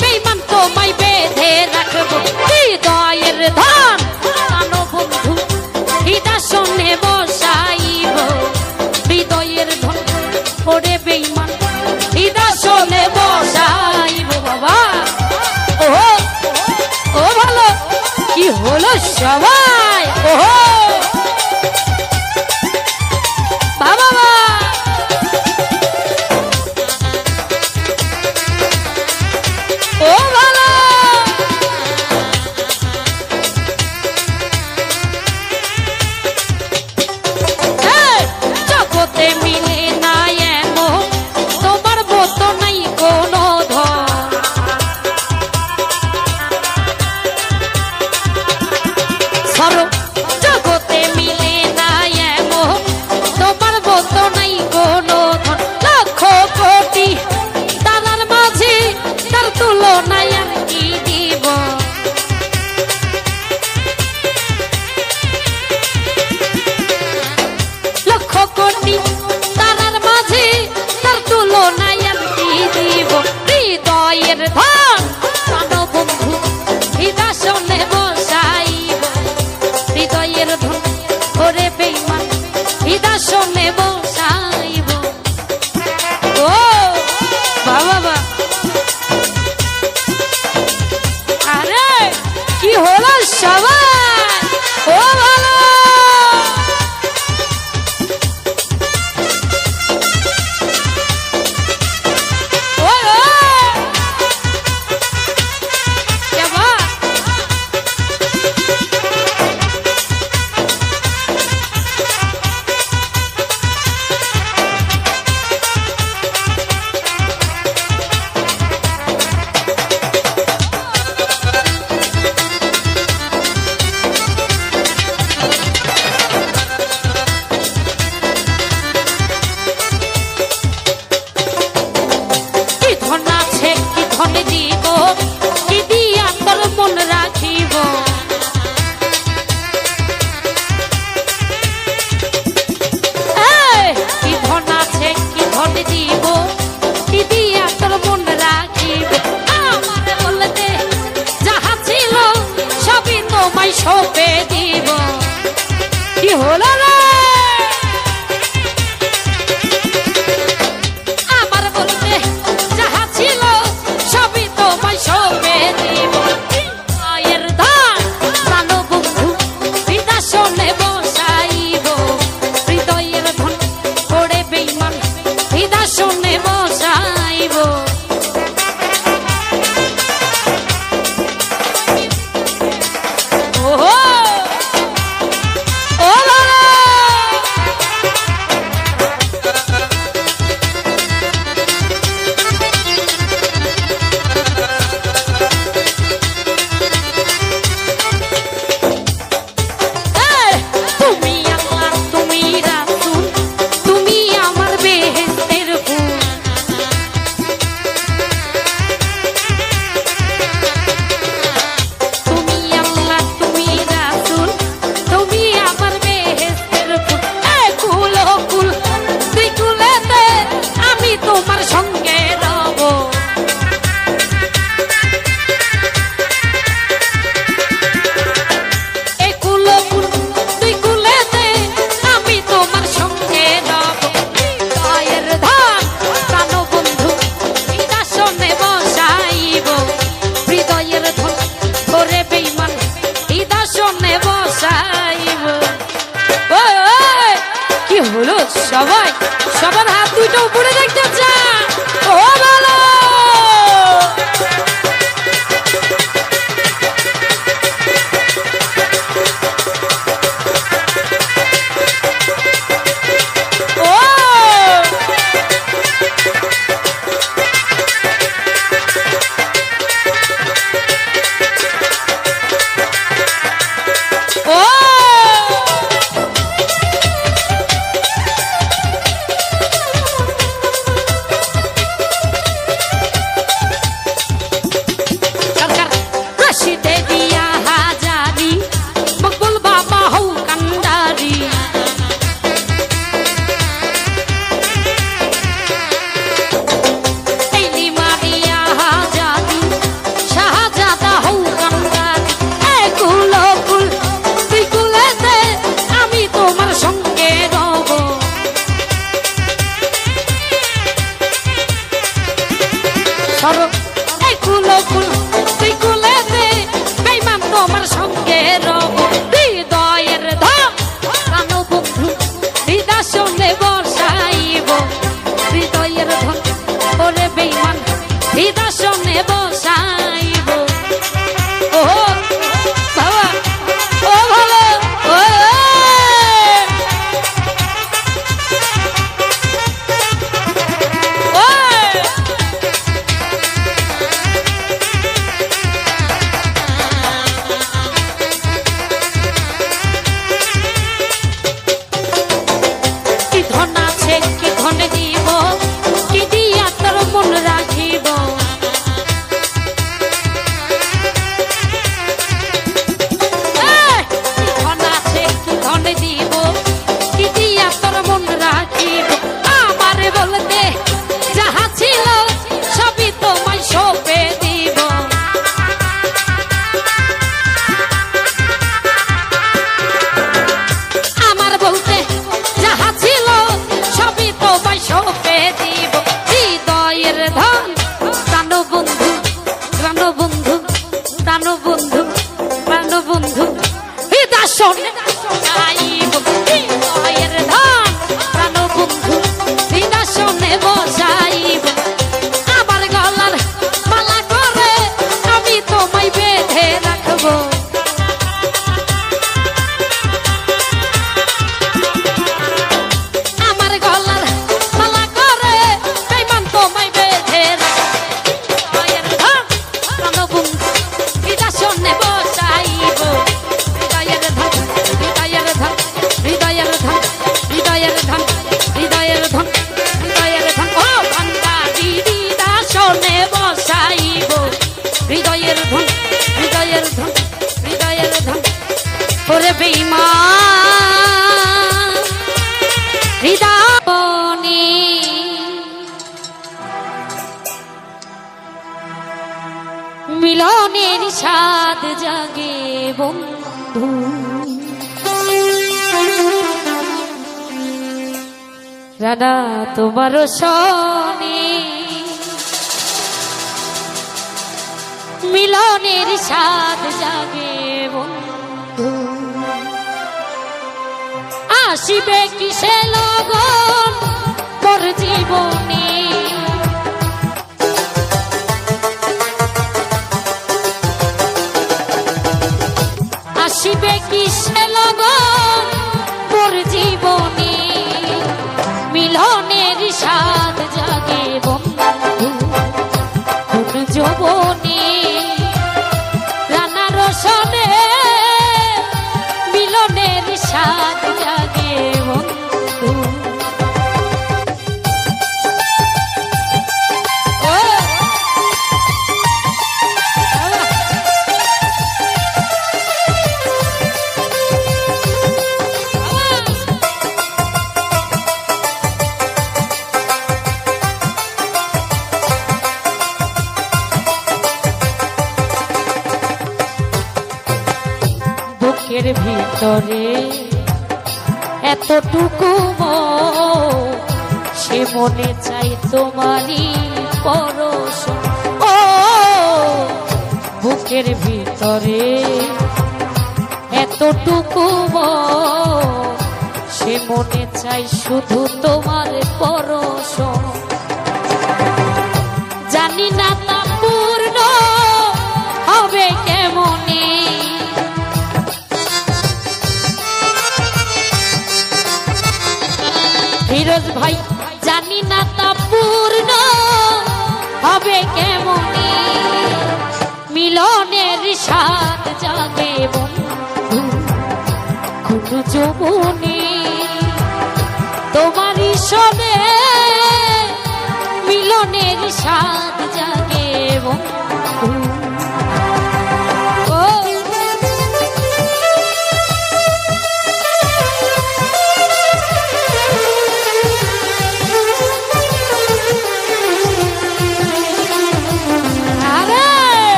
[SPEAKER 1] বেঈমান তোমায় বেঁধে রাখবো হৃদয়ের ধন আনো বন্ধু হৃদাসনে বসাইব হৃদয়ের ধন ওরে বেঈমান হৃদাসনে বসাইব বাবা ওহো ও ভালো কি হলো সবাই ওহো বাবা ও ভালো জগতে মিলে না এমন তোমার মতো নাই কোনো ধন সরব জগতে মিলে না এমন তোমার মতো নাই কোনো ধন লক্ষ কোটি তারার মাঝে তার তুলনায় আর কি দিব লক্ষ কোটি তারার মাঝে তার তুলনায় আর কি দিব হৃদয়ের ধন প্রাণ বন্ধু হৃদাসনে বসাইব হৃদয়ের ধন ওরে বেঈমান হৃদাসনে বসাইব ও বাবা আরে কি হলো সবাই ও ভালো হলো রে আমার বলতে যাহা ছিল সবই তোমায় সবে দিব আয়ের ধান জানো বন্ধু হৃদাসনে বসাইব হৃদয়ের ধন করে বেঈমান হৃদাসনে বসাইব ওহো ও বাবা তুমি আল্লাহ তুমি রাসূল তুমি আমার বেহেশতের ফুল তুমি আল্লাহ তুমি রাসূল তুমি আমার বেহেশতের ফুল এই কুল ও কুল তুই কুলেতে আমি তোমার সঙ্গে রব এই কুল ও কুল তুই কুলেতে আমি তোমার সঙ্গে রব হৃদয়ের ধান জানো বন্ধু হৃদাসনে বসাইব হৃদয়ের ধন করে বেঈমান হৃদাসনে বসাইব ওই কি হলো সবাই সবার হাত দুটো উপরে দেখতে চা ও ভালো ও ও সরকার রশিদে দিয়া হাজারি মকবুল বাবা হও কান্ডারি এই মারিয়া হাজারি শাহজাদা হও কান্ডারি এই কুল ও কুল তুই কুলেতে আমি তোমার সঙ্গে রব সরব এই কুল ও কুল তুই কুলেতে বেঈমান তোমার সঙ্গে রব হৃদয়ের ধন জানো বন্ধু হৃদাসনে বসাইব হৃদয়ের ধন করে বেঈমান হৃদাসনে বসাইব ও বাবা ও ভালো ও কি ধন আছে কি ধন দিব কি দিয়া তোর মন রাখিব কি ধন আছে কি ধন দিব কি দিয়া তোর মন রাখিব আমার বলতে যাহা ছিল সবই তোমায় সঁপে দিব আমার বলতে যাহা ছিল সবই তোমায় সঁপে দিব হৃদয়ের ধন জানো বন্ধু জানো বন্ধু জানো বন্ধু জানো বন্ধু হৃদাসনে বসাইব হৃদয়ের ধন জানো বন্ধু হৃদাসনে বসাইব আমার গলার মালা করে আমি তোমায় বেঁধে রাখবো আমার গলার মালা করে বেঈমান তোমায় বেঁধে রাখবো হৃদয়ের ধন জানো বন্ধু হৃদাসনে বসাইব হৃদয়ের ধন হৃদয়ের ধন হৃদয়ের ধন হৃদয়ের ধন হৃদয়ের ধন হৃদয়ের ধন ও ভান্ডারি হৃদাসনে বসাইব হৃদয়ের ধন হৃদয়ের ধন হৃদয়ের ধন ওরে বেঈমান হৃদয়নি মিলনের স্বাদ জাগে বন্ধু রানা তোমার সনে মিলনের স্বাদ জাগে বন্ধু, আসিবে কিসে লগন তোর জীবনে, আসিবে কিসে লগন তোর জীবনে, মিলনের স্বাদ জাগে বন্ধু কোন যৌবনে, রানা রসনে মিলনের স্বাদ জাগে বন্ধু। বুকের ভিতরে এতটুকু সে মনে চাই তোমারই পরশ, ও বুকের ভিতরে এতটুকু সে মনে চাই শুধু তোমার পরশ, জানি না তা পূর্ণ হবে কেমনে, ফিরোজ ভাই জানি না তা পূর্ণ হবে কেমনে, মিলনের স্বাদ জাগে বন্ধু কোন যৌবনে, তোমারই সনে মিলনের স্বাদ জাগে বন্ধু।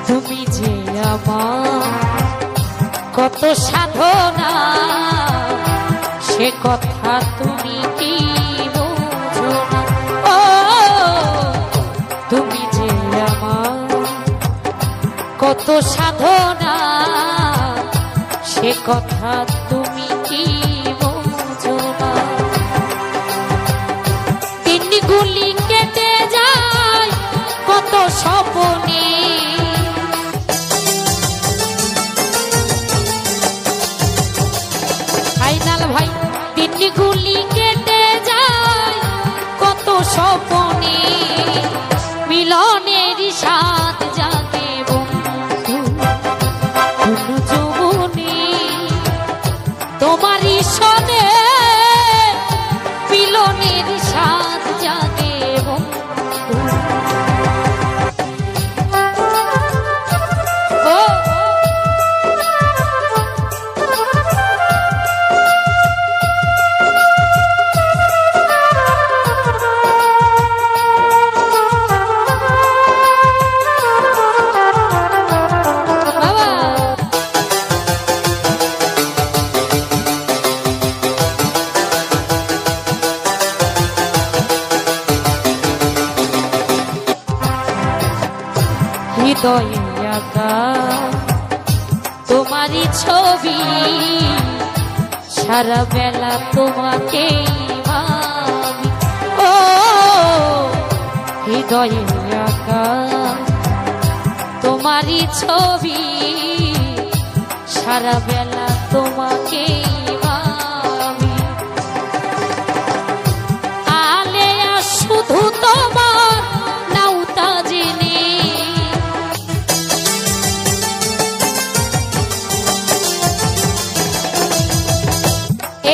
[SPEAKER 1] তুমি যে আমার কত সাধনা সে কথা তুমি কি বোঝো না, ও তুমি যে আমার কত সাধনা সে কথা তুমি কি বোঝো না, দিনগুলি কেটে যায় কত স্বপ্নে, ফাইনাল ভাই দিনগুলি কেটে যায় কত স্বপ্নে, মিলনের স্বাদ জাগে বন্ধু কোন যৌবনে, তোমারই সনে মিলনের স্বাদ জাগে বন্ধু। হৃদয়ে আঁকা তোমারই ছবি, সারা বেলা তোমাকে ভাবি, ও হৃদয়ে আঁকা তোমারই ছবি, সারা বেলা তোমাকে ভাবি, আলেয়া শুধু তোমার নাউতা জেনে,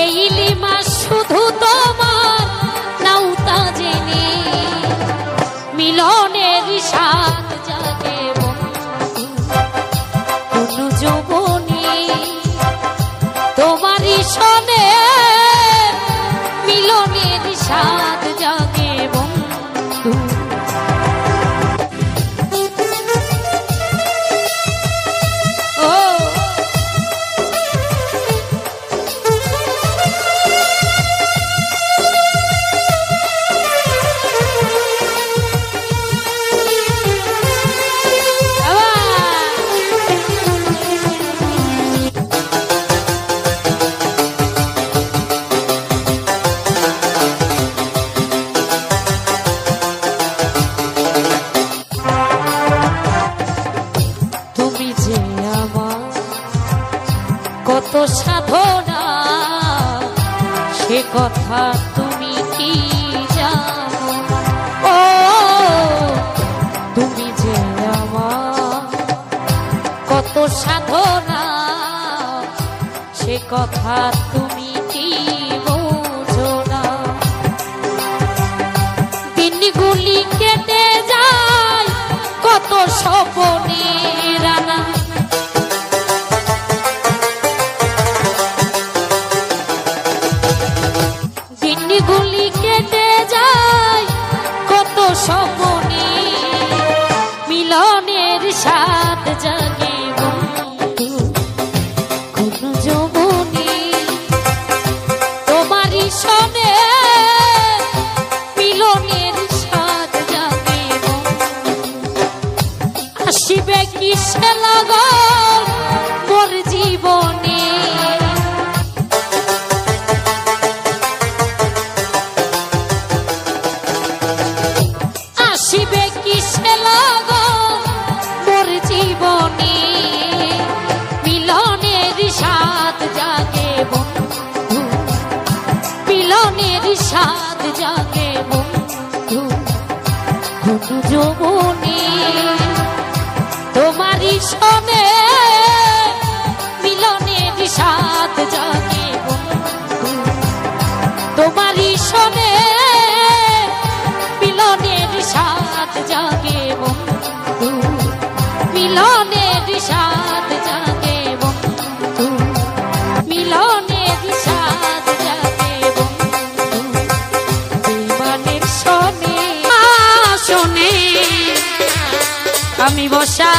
[SPEAKER 1] এই লিমা শুধু তোমার নাউতা জেনে, মিলনের স্বাদ জাগে বন্ধু কোন যৌবনে, তোমারই সনে মিলনের স্বাদ জাগে বন্ধু। সাধনা সে কথা তুমি কি জানো? ও তুমি যে আমার কত সাধনা সে কথা তুমি কি বোঝো না? দিনগুলি কেটে যায় কত স্বপ্নের রানা, দিনগুলি কেটে যায় কত স্বপ্নে, মিলনের স্বাদ জাগে বন্ধু কোন যৌবনে, তোমারই সনে মিলনের স্বাদ জাগে বন্ধু, আসিবে কি সে লগন মোর জীবনে, আসিবে কি সে লগন মোর জীবনে, মিলনের স্বাদ জাগে বন্ধু, মিলনের স্বাদ জাগে বন্ধু কোন যৌবনে, তোমারই সনে মিলনের স্বাদ জাগে বন্ধু, তোমারই সনে মিলনের স্বাদ জাগে বন্ধু, মিলনের স্বাদ জাগে বন্ধু, মিলনের স্বাদ জাগে বন্ধু, জীবনের শোনে শোনে আমি বসা